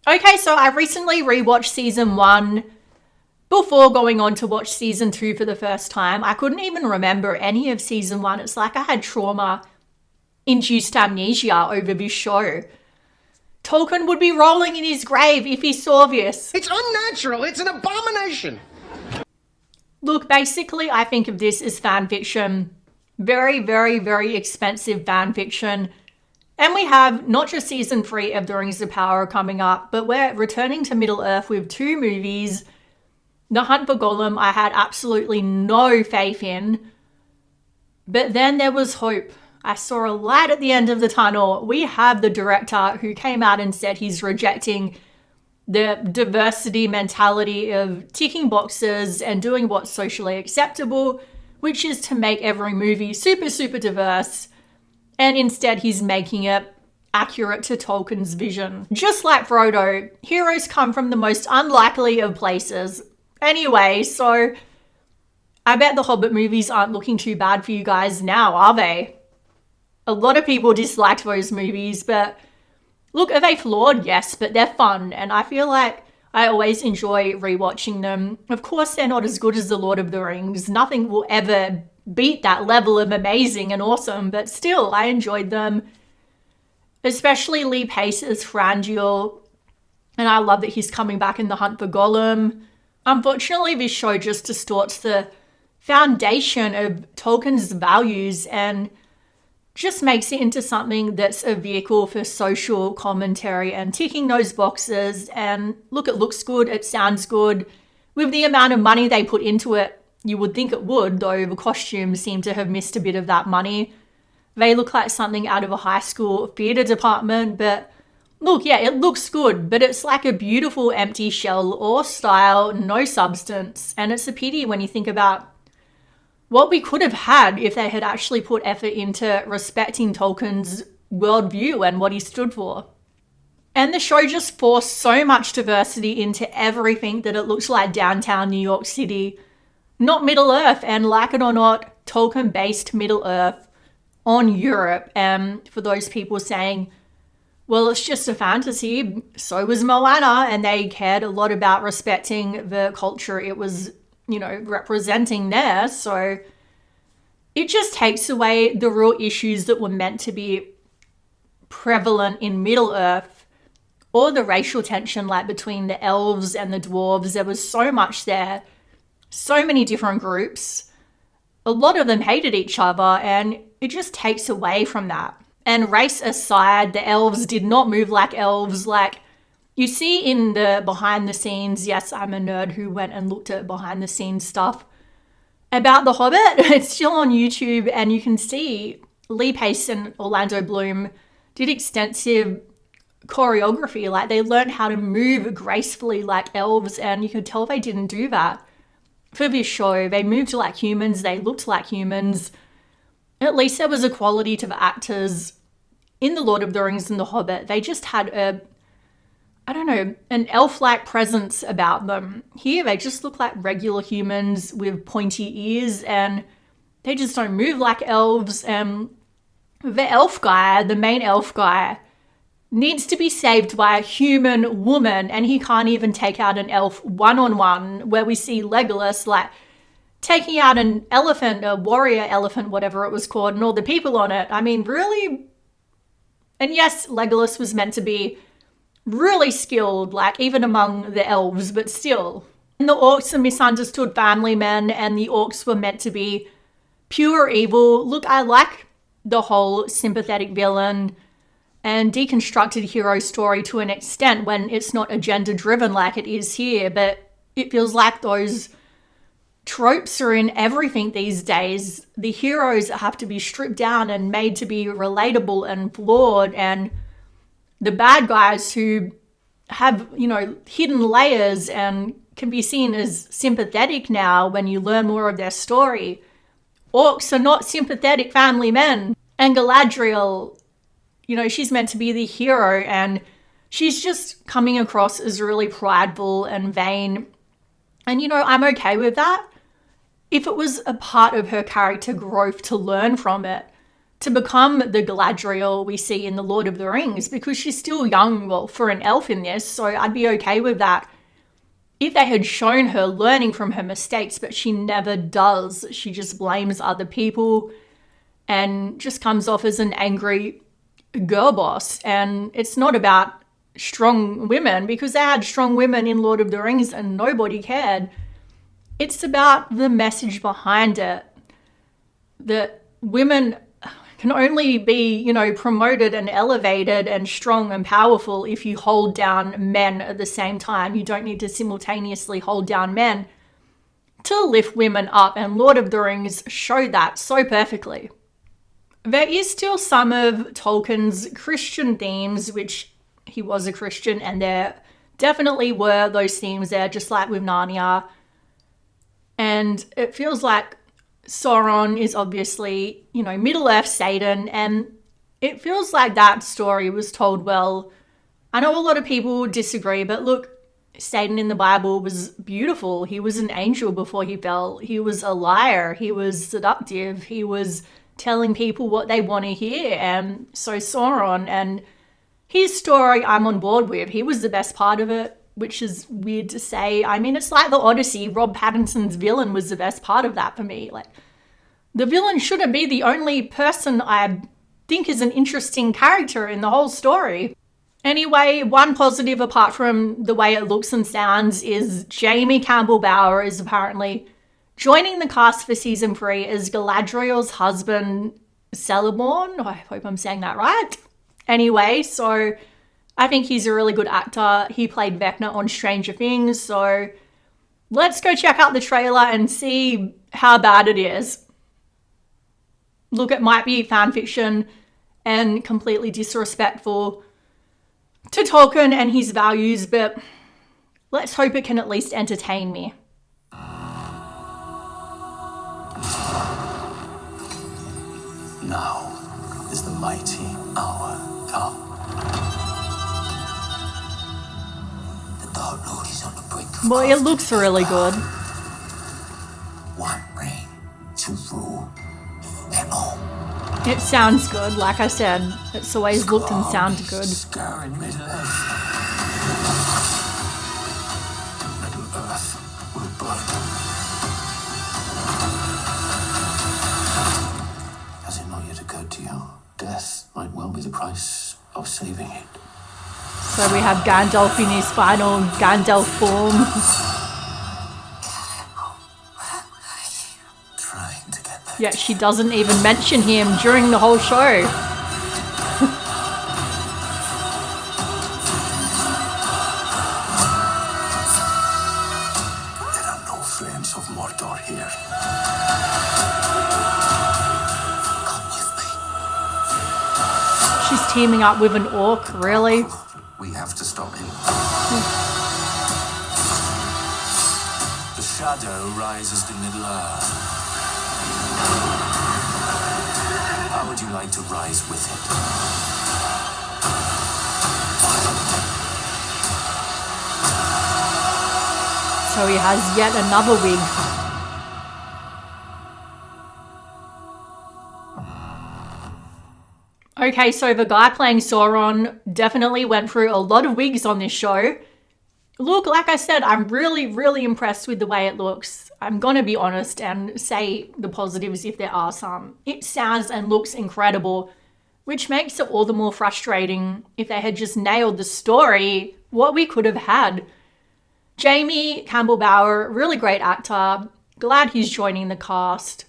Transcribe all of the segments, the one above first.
Okay, so I recently rewatched season 1 before going on to watch season 2 for the first time. I couldn't even remember any of season 1. It's like I had trauma-induced amnesia over this show. Tolkien would be rolling in his grave if he saw this. It's unnatural. It's an abomination. Look, basically, I think of this as fan fiction. Very, very, very expensive fan fiction. And we have not just season 3 of The Rings of Power coming up, but we're returning to Middle-earth with 2 movies. The Hunt for Gollum, I had absolutely no faith in. But then there was hope. I saw a light at the end of the tunnel. We have the director who came out and said he's rejecting the diversity mentality of ticking boxes and doing what's socially acceptable, which is to make every movie super, super diverse. And instead he's making it accurate to Tolkien's vision. Just like Frodo, heroes come from the most unlikely of places. Anyway, so I bet the Hobbit movies aren't looking too bad for you guys now, are they? A lot of people disliked those movies, but look, are they flawed? Yes, but they're fun, and I feel like I always enjoy rewatching them. Of course, they're not as good as The Lord of the Rings. Nothing will ever beat that level of amazing and awesome, but still, I enjoyed them. Especially Lee Pace's Thranduil, and I love that he's coming back in The Hunt for Gollum. Unfortunately, this show just distorts the foundation of Tolkien's values and just makes it into something that's a vehicle for social commentary and ticking those boxes. And look, it looks good, it sounds good. With the amount of money they put into it, you would think it would, though the costumes seem to have missed a bit of that money. They look like something out of a high school theatre department, but look, yeah, it looks good, but it's like a beautiful empty shell, or style, no substance. And it's a pity when you think about what we could have had if they had actually put effort into respecting Tolkien's worldview and what he stood for. And the show just forced so much diversity into everything that it looks like downtown New York City, not Middle-earth, and like it or not, Tolkien-based Middle-earth on Europe. And for those people saying, well, it's just a fantasy, so was Moana, and they cared a lot about respecting the culture it was, representing there. So it just takes away the real issues that were meant to be prevalent in Middle-earth, or the racial tension like between the elves and the dwarves. There was so much there, so many different groups. A lot of them hated each other, and it just takes away from that. And race aside, the elves did not move like elves. Like you see in the behind the scenes, yes, I'm a nerd who went and looked at behind the scenes stuff about The Hobbit. It's still on YouTube, and you can see Lee Pace and Orlando Bloom did extensive choreography. Like they learned how to move gracefully like elves, and you could tell they didn't do that for this show. They moved like humans, they looked like humans. At least there was a quality to the actors in The Lord of the Rings and The Hobbit. They just had an elf-like presence about them. Here, they just look like regular humans with pointy ears, and they just don't move like elves. The elf guy, the main elf guy, needs to be saved by a human woman, and he can't even take out an elf one-on-one, where we see Legolas, like, taking out an elephant, a warrior elephant, whatever it was called, and all the people on it. I mean, really? And yes, Legolas was meant to be really skilled, like even among the elves, but still. And the orcs are misunderstood family men, and the orcs were meant to be pure evil. Look, I like the whole sympathetic villain and deconstructed hero story to an extent when it's not agenda driven like it is here, but it feels like those tropes are in everything these days. The heroes have to be stripped down and made to be relatable and flawed, and the bad guys who have, hidden layers and can be seen as sympathetic now when you learn more of their story. Orcs are not sympathetic family men. And Galadriel, she's meant to be the hero, and she's just coming across as really prideful and vain. And, I'm okay with that if it was a part of her character growth to learn from it, to become the Galadriel we see in The Lord of the Rings, because she's still young, well, for an elf in this, so I'd be okay with that if they had shown her learning from her mistakes, but she never does. She just blames other people and just comes off as an angry girl boss. And it's not about strong women, because they had strong women in Lord of the Rings and nobody cared. It's about the message behind it, that women can only be, promoted and elevated and strong and powerful if you hold down men at the same time. You don't need to simultaneously hold down men to lift women up, and Lord of the Rings showed that so perfectly. There is still some of Tolkien's Christian themes, which he was a Christian, and there definitely were those themes there, just like with Narnia. And it feels like Sauron is obviously, Middle-earth Satan, and it feels like that story was told well. I know a lot of people disagree, but look, Satan in the Bible was beautiful. He was an angel before he fell. He was a liar. He was seductive. He was telling people what they want to hear. And so Sauron, and his story I'm on board with. He was the best part of it, which is weird to say. I mean, it's like the Odyssey. Rob Pattinson's villain was the best part of that for me. Like, the villain shouldn't be the only person I think is an interesting character in the whole story. Anyway, one positive apart from the way it looks and sounds is Jamie Campbell Bower is apparently joining the cast for season 3 as Galadriel's husband, Celeborn. I hope I'm saying that right. Anyway, so I think he's a really good actor. He played Vecna on Stranger Things, so let's go check out the trailer and see how bad it is. Look, it might be fan fiction and completely disrespectful to Tolkien and his values, but let's hope it can at least entertain me. Now is the mighty hour come. The Dark Lord is on the brink of Boy, it looks really good. One reign to rule them all. It sounds good, like I said. It's always looked and sounded good. Scouring Middle-earth. Middle-earth will burn. Has it not yet occurred to you? Death might well be the price of saving it. So we have Gandalf in his final Gandalf form. Trying to get there. Yet she doesn't even mention him during the whole show. There are no flames of Mordor here. Come with me. She's teaming up with an orc, really? We have to stop him. The shadow rises to Middle-earth. How would you like to rise with it? So he has yet another wig. Okay, so the guy playing Sauron definitely went through a lot of wigs on this show. Look, like I said, I'm really, really impressed with the way it looks. I'm gonna be honest and say the positives if there are some. It sounds and looks incredible, which makes it all the more frustrating if they had just nailed the story, what we could have had. Jamie Campbell Bower, really great actor. Glad he's joining the cast.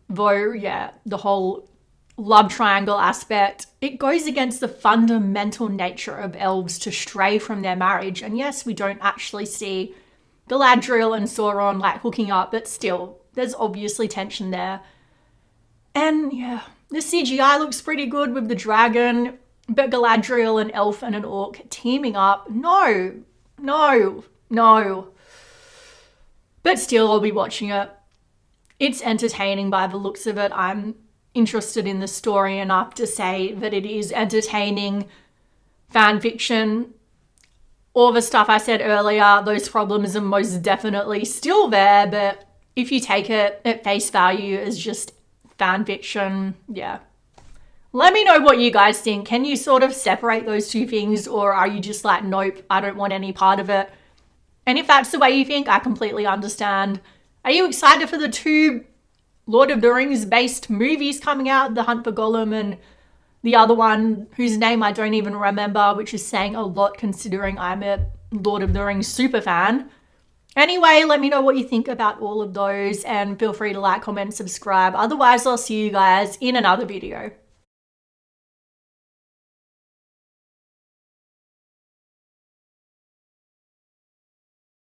Though, yeah, the whole love triangle aspect, it goes against the fundamental nature of elves to stray from their marriage. And yes, we don't actually see Galadriel and Sauron like hooking up, but still, there's obviously tension there. And yeah, the CGI looks pretty good with the dragon, but Galadriel, an elf and an orc teaming up, no. But still, I'll be watching it. It's entertaining by the looks of it. I'm interested in the story enough to say that it is entertaining fan fiction. All the stuff I said earlier, those problems are most definitely still there, but if you take it at face value as just fan fiction, yeah, Let me know what you guys think. Can you sort of separate those two things, or are you just like, nope, I don't want any part of it? And if that's the way you think, I completely understand. Are you excited for the 2 Lord of the Rings based movies coming out? The Hunt for Gollum and the other one whose name I don't even remember, which is saying a lot considering I'm a Lord of the Rings super fan. Anyway, let me know what you think about all of those and feel free to like, comment, subscribe. Otherwise, I'll see you guys in another video.